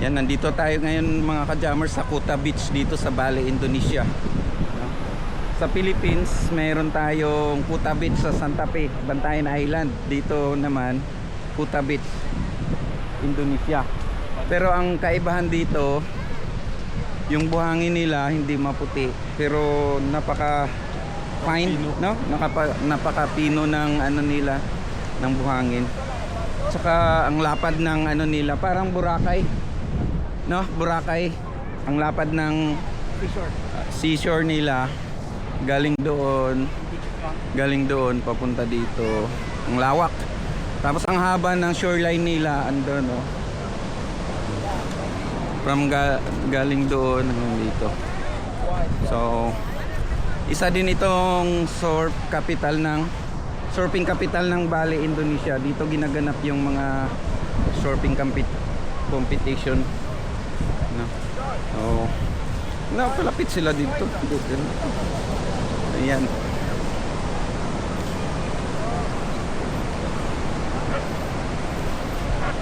Yan, nandito tayo ngayon mga ka-jammers sa Kuta Beach dito sa Bali, Indonesia. Sa Philippines, mayroon tayong Kuta Beach sa Santa Fe, Bantayan Island. Dito naman, Kuta Beach, Indonesia. Pero ang kaibahan dito, yung buhangin nila hindi maputi, pero napaka fine, no? Napaka pino ng ano nila, ng buhangin. Tsaka ang lapad ng ano nila, parang Boracay, no? Boracay, ang lapad ng seashore nila, galing doon papunta dito, ang lawak. Tapos ang haba ng shoreline nila andun, no? From galing doon hanggang dito. So isa din itong surfing capital ng Bali, Indonesia. Dito ginaganap yung mga surfing competition, no? So napalapit sila dito. Ayan.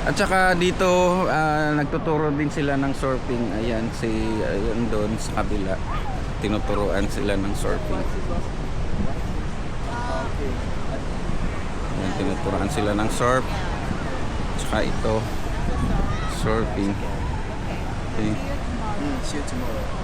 At saka dito nagtuturo din sila ng surfing. Ayan, ayan doon sa kabila, tinuturuan sila ng surfing. Ayan, tinuturuan sila ng surf. At saka ito, surfing. Okay. See you tomorrow.